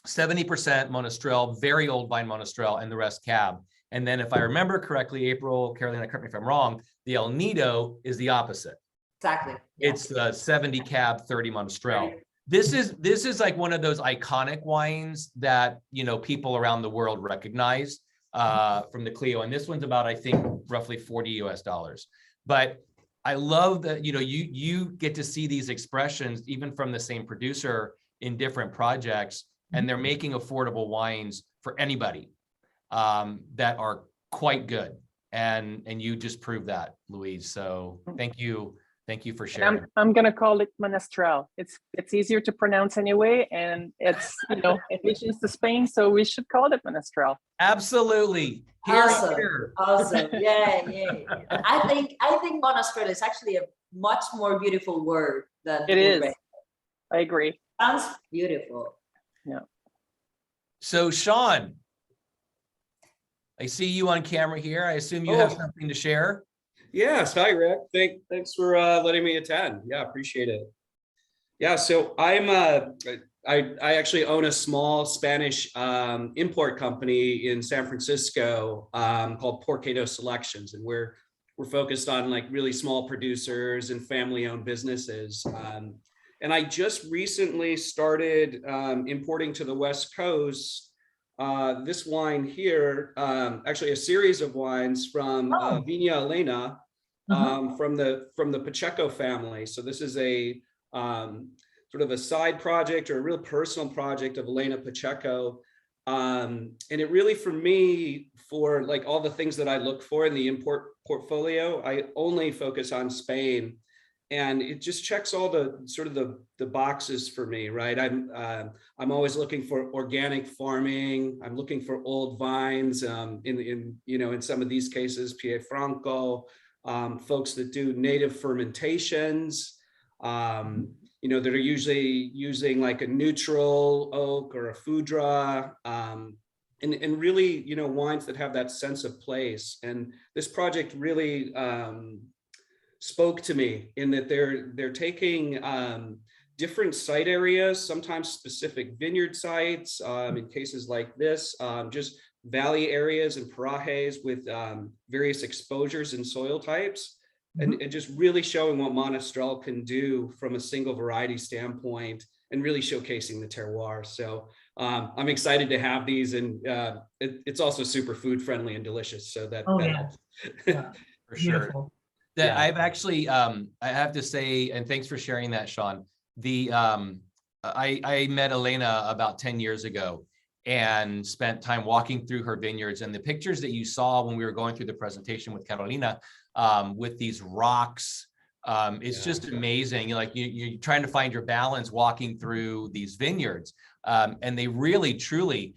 [SPEAKER 1] 70% Monastrell, very old vine Monastrell, and the rest Cab. And then if I remember correctly, April, Carolina, correct me if I'm wrong, the El Nido is the opposite.
[SPEAKER 2] Exactly. Yeah.
[SPEAKER 1] It's 70 Cab, 30 Monastrell. This is like one of those iconic wines that, people around the world recognize from the Clio. And this one's about, I think, roughly $40 US. But I love that, you get to see these expressions even from the same producer in different projects, and they're making affordable wines for anybody that are quite good. And you just proved that, Louise. So thank you for sharing.
[SPEAKER 4] I'm gonna call it Monastrell. It's easier to pronounce anyway, and it's indigenous to Spain, so we should call it Monastrell.
[SPEAKER 1] Absolutely.
[SPEAKER 2] Awesome. Yeah. I think Monastrell is actually a much more beautiful word than
[SPEAKER 4] it is. I agree.
[SPEAKER 2] Sounds beautiful.
[SPEAKER 4] Yeah.
[SPEAKER 1] So Sean, I see you on camera here. I assume you have something to share.
[SPEAKER 5] Yes. Hi, Rick. Thanks for letting me attend. Yeah, appreciate it. Yeah, so I actually own a small Spanish import company in San Francisco called Porquedo Selections, and we're focused on like really small producers and family-owned businesses. And I just recently started importing to the West Coast this wine here, actually a series of wines from Viña Elena, from the Pacheco family. So this is a sort of a side project or a real personal project of Elena Pacheco. And it really, for me, for like all the things that I look for in the import portfolio, I only focus on Spain. And it just checks all the sort of the boxes for me, right? I'm always looking for organic farming. I'm looking for old vines in some of these cases, Pie Franco, folks that do native fermentations, that are usually using like a neutral oak or a foudre, and really, wines that have that sense of place. And this project really spoke to me in that they're taking different site areas, sometimes specific vineyard sites, in cases like this, just valley areas and parajes with various exposures and soil types, and just really showing what Monastrell can do from a single variety standpoint and really showcasing the terroir. So I'm excited to have these, and it's also super food friendly and delicious. So that helps.
[SPEAKER 3] Yeah.
[SPEAKER 1] For sure.
[SPEAKER 3] Beautiful.
[SPEAKER 1] That I've actually, I have to say, and thanks for sharing that, Sean. I met Elena about 10 years ago and spent time walking through her vineyards, and the pictures that you saw when we were going through the presentation with Carolina, with these rocks, it's just amazing. You're trying to find your balance walking through these vineyards, and they really, truly,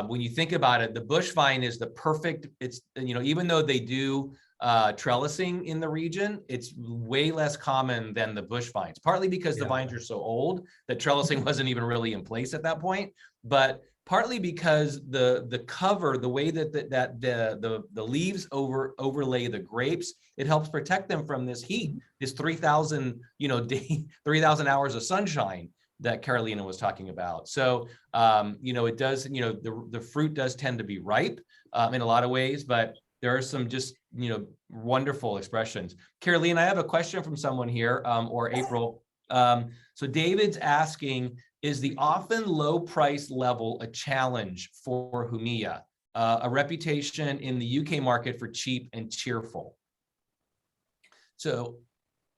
[SPEAKER 1] when you think about it, the bush vine is the perfect. It's even though they do trellising in the region, it's way less common than the bush vines, partly because the vines are so old that trellising wasn't even really in place at that point, but partly because the cover, the way that the leaves overlay the grapes, it helps protect them from this heat, this 3,000 3,000 hours of sunshine that Carolina was talking about. So it does, the fruit does tend to be ripe in a lot of ways, but there are some just wonderful expressions. Carolina, I have a question from someone here, or April. So David's asking is the often low price level a challenge for Jumilla, a reputation in the UK market for cheap and cheerful? So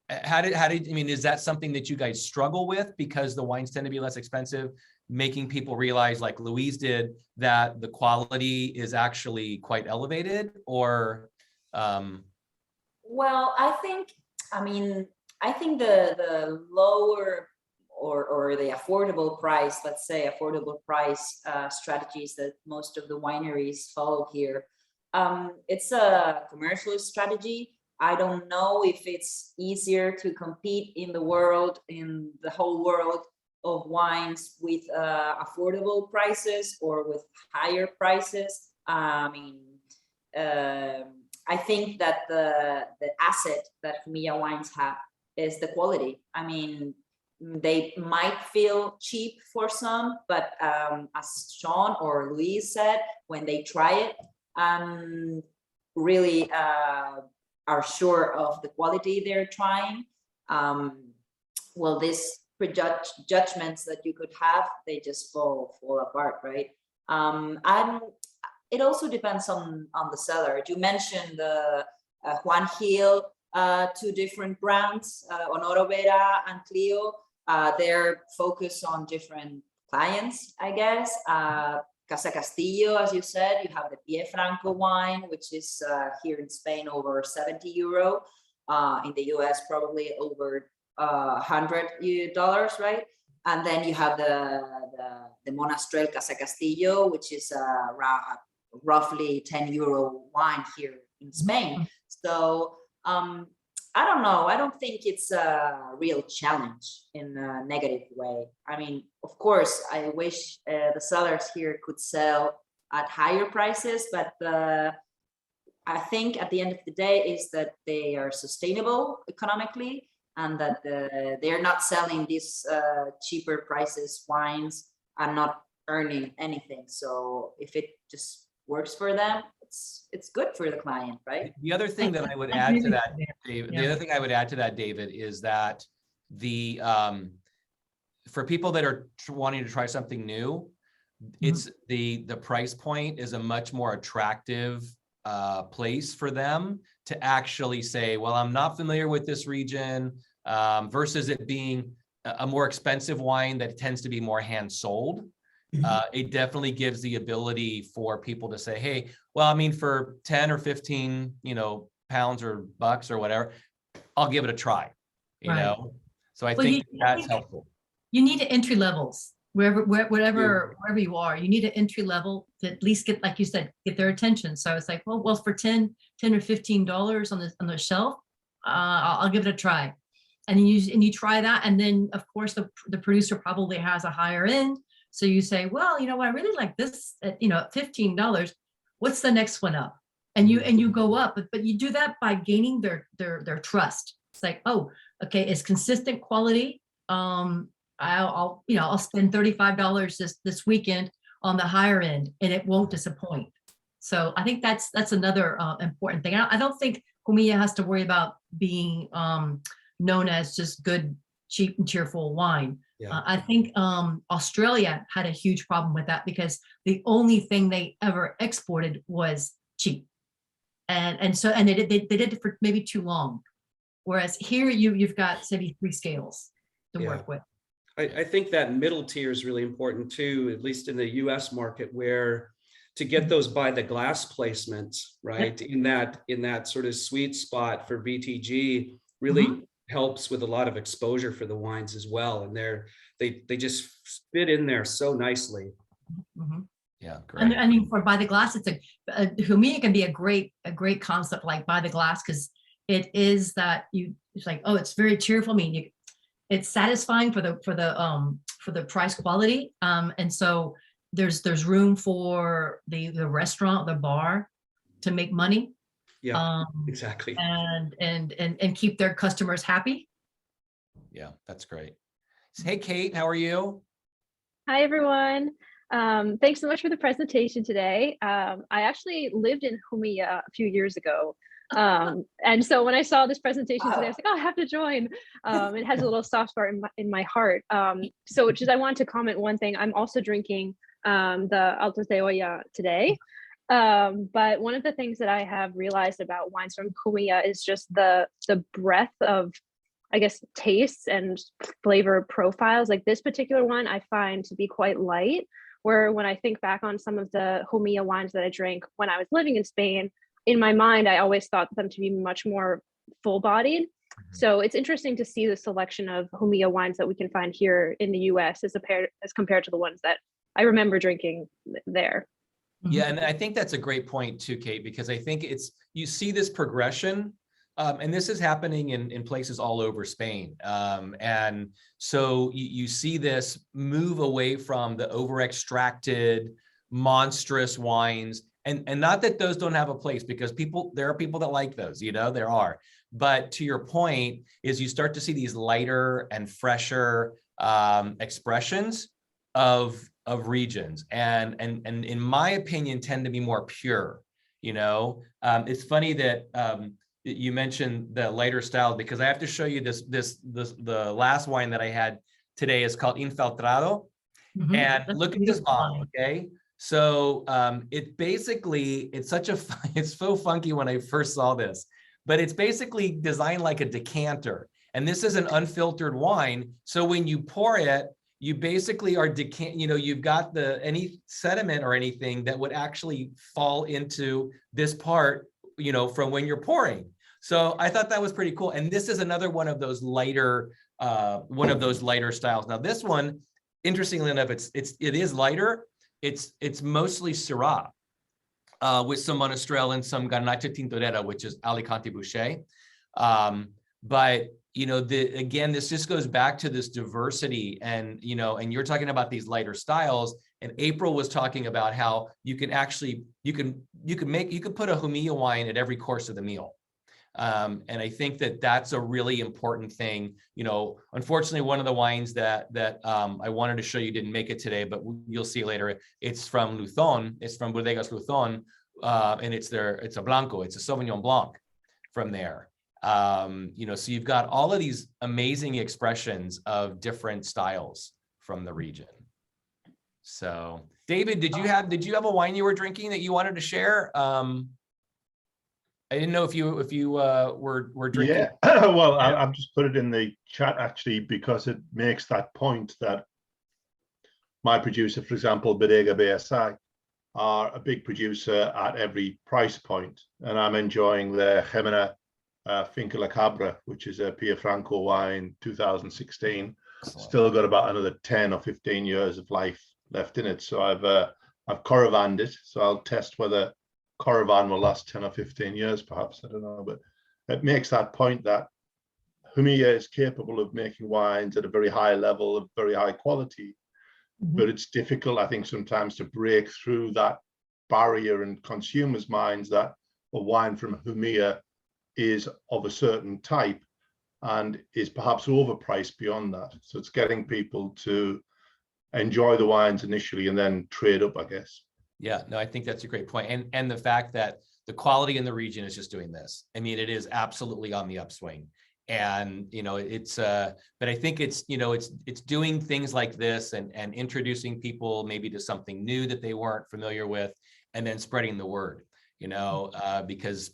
[SPEAKER 1] how did, I mean, is that something that you guys struggle with because the wines tend to be less expensive, making people realize, like Louise did, that the quality is actually quite elevated? Or
[SPEAKER 2] Well, I mean, I think the lower or the affordable price, let's say affordable price strategies that most of the wineries follow here, it's a commercial strategy. I don't know if it's easier to compete in the world, in the whole world of wines, with affordable prices or with higher prices. I mean, I think that the asset that Jumilla wines have is the quality. I mean, they might feel cheap for some, but as Sean or Louise said, when they try it, really are sure of the quality they're trying. Well, these prejudgments that you could have, they just fall apart, right? And it also depends on the seller. You mentioned the Juan Hill, two different brands, Honoro Vera and Clio. They're focused on different clients, I guess. Casa Castillo, as you said, you have the Pie Franco wine, which is here in Spain over 70 euro. In the US, probably over $100, right? And then you have the Monastrell Casa Castillo, which is roughly 10 euro wine here in Spain. So I don't know. I don't think it's a real challenge in a negative way. I mean, of course, I wish the sellers here could sell at higher prices, but I think at the end of the day is that they are sustainable economically, and that they're not selling these cheaper prices wines and not earning anything. So if it just works for them, it's good for the client, right?
[SPEAKER 1] The other thing that I would add to that, David, the other thing I would add to that, David, is that the for people that are wanting to try something new, it's the price point is a much more attractive place for them to actually say, well, I'm not familiar with this region, versus it being a more expensive wine that tends to be more hand sold. It definitely gives the ability for people to say, hey, well, I mean, for 10 or 15, pounds or bucks or whatever, I'll give it a try, you know? So I think that's helpful.
[SPEAKER 3] You need entry levels wherever you are. You need an entry level to at least get, like you said, get their attention. So it's like, well, for $10 or $15 on the shelf, I'll give it a try. And you try that, and then of course the producer probably has a higher end. So you say, well, you know what, I really like this at, at $15. What's the next one up? And you go up, but you do that by gaining their trust. It's like, oh, okay, it's consistent quality. I'll spend $35 this weekend on the higher end, and it won't disappoint. So I think that's another important thing. I don't think Jumilla has to worry about being known as just good, cheap, and cheerful wine. Yeah. I think Australia had a huge problem with that, because the only thing they ever exported was cheap, and they did it for maybe too long. Whereas here you've got maybe 3 scales to work with.
[SPEAKER 5] I think that middle tier is really important too, at least in the US market, where to get those by the glass placements, right? In that sort of sweet spot for BTG really helps with a lot of exposure for the wines as well. And they just fit in there so nicely.
[SPEAKER 1] Yeah, great.
[SPEAKER 3] I mean, for by the glass, it's Jumilla can be a great concept, like by the glass, because it is that it's like, oh, it's very cheerful. I mean, it's satisfying for the price quality, and so there's room for the restaurant, the bar, to make money.
[SPEAKER 5] Yeah, exactly.
[SPEAKER 3] And keep their customers happy.
[SPEAKER 1] Yeah, that's great. Hey, Kate, how are you?
[SPEAKER 6] Hi, everyone. Thanks so much for the presentation today. I actually lived in Jumilla a few years ago. And so when I saw this presentation today, I was like, oh, I have to join. It has a little soft spot in my heart. So just I want to comment one thing. I'm also drinking the Altos de Olla today. But one of the things that I have realized about wines from Jumilla is just the breadth of, I guess, tastes and flavor profiles. Like this particular one I find to be quite light, where when I think back on some of the Jumilla wines that I drank when I was living in Spain, in my mind, I always thought them to be much more full-bodied. So it's interesting to see the selection of Jumilla wines that we can find here in the US as compared to the ones that I remember drinking there.
[SPEAKER 1] Yeah, and I think that's a great point too, Kate, because I think you see this progression, and this is happening in places all over Spain. And so you see this move away from the over-extracted, monstrous wines, and not that those don't have a place, because there are people that like those, there are. But to your point is you start to see these lighter and fresher expressions of regions, and in my opinion tend to be more pure. It's funny that you mentioned the lighter style, because I have to show you the last wine that I had today is called Infeltrado. And look at this bottle, okay? So it's so funky when I first saw this, but it's basically designed like a decanter, and this is an unfiltered wine. So when you pour it, you basically are you've got any sediment or anything that would actually fall into this part, from when you're pouring. So I thought that was pretty cool. And this is another one of those lighter styles. Now this one, interestingly enough, it is lighter. It's mostly Syrah, with some Monastrell and some Garnacha Tintorera, which is Alicante Boucher. But again, this just goes back to this diversity, and and you're talking about these lighter styles, and April was talking about how you can put a Jumilla wine at every course of the meal. And I think that's a really important thing. Unfortunately, one of the wines that I wanted to show you didn't make it today, but you'll see later. It's from Luzon. It's from Bodegas Luzon, and it's a Blanco. It's a Sauvignon Blanc from there. So you've got all of these amazing expressions of different styles from the region. So, David, did you have a wine you were drinking that you wanted to share? I didn't know if you were drinking.
[SPEAKER 7] Yeah, well, I've just put it in the chat actually, because it makes that point that my producer, for example, Bodega BSI, are a big producer at every price point, and I'm enjoying their Jimena Finca La Cabra, which is a Pia Franco wine, 2016. Excellent. Still got about another 10 or 15 years of life left in it. So I've Coravanned it, so I'll test whether Coravan will last 10 or 15 years, perhaps. I don't know, but it makes that point that Jumilla is capable of making wines at a very high level of very high quality, but it's difficult, I think, sometimes to break through that barrier in consumers' minds that a wine from Jumilla is of a certain type and is perhaps overpriced beyond that. So it's getting people to enjoy the wines initially and then trade up, I guess.
[SPEAKER 1] Yeah, no, I think that's a great point. And the fact that the quality in the region is just doing this. I mean, it is absolutely on the upswing. And, but I think it's doing things like this and introducing people maybe to something new that they weren't familiar with, and then spreading the word, because,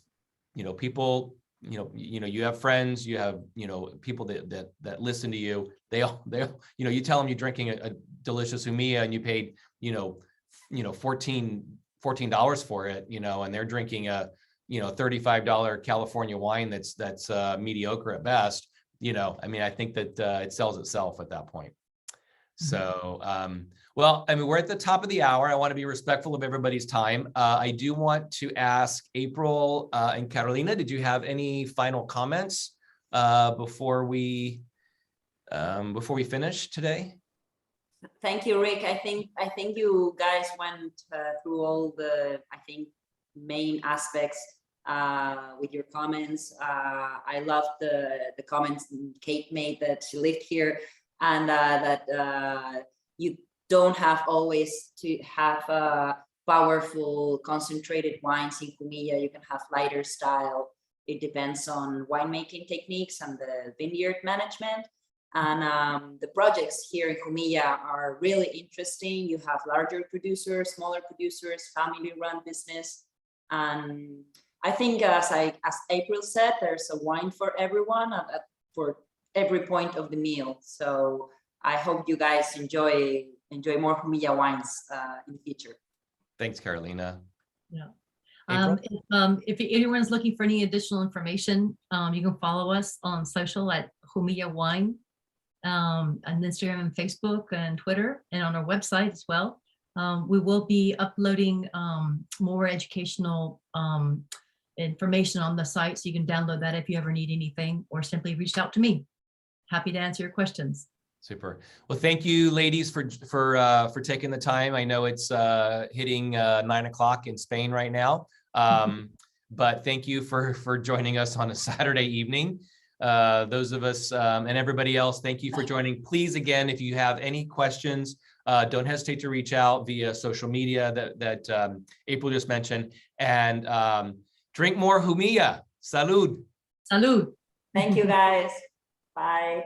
[SPEAKER 1] people, you have friends, you have, people that listen to you, they you tell them you're drinking a delicious Jumilla and you paid, $14 for it, and they're drinking a, $35 California wine that's mediocre at best. I think that it sells itself at that point. So, well, we're at the top of the hour. I want to be respectful of everybody's time. I do want to ask April and Carolina, did you have any final comments before we finish today?
[SPEAKER 2] Thank you, Rick. I think you guys went through all the, main aspects with your comments. I loved the comments Kate made that she lived here, and that you don't have always to have powerful, concentrated wines in Jumilla. You can have lighter style It depends on winemaking techniques and the vineyard management. And the projects here in Jumilla are really interesting. You have larger producers, smaller producers, family-run business. And I think, as April said, there's a wine for everyone for every point of the meal. So I hope you guys enjoy more Jumilla wines in the future.
[SPEAKER 1] Thanks, Carolina.
[SPEAKER 3] Yeah.
[SPEAKER 1] April?
[SPEAKER 3] If anyone's looking for any additional information, you can follow us on social at jumillawine, on Instagram and Facebook and Twitter, and on our website as well. We will be uploading more educational information on the site, so you can download that if you ever need anything, or simply reach out to me. Happy to answer your questions.
[SPEAKER 1] Super. Well, thank you, ladies, for taking the time. I know it's hitting 9 o'clock in Spain right now, but thank you for joining us on a Saturday evening. Those of us and everybody else, thank you for joining. Please, again, if you have any questions, don't hesitate to reach out via social media that April just mentioned. And drink more Jumilla. Salud.
[SPEAKER 3] Salud.
[SPEAKER 2] Thank you, guys. Bye.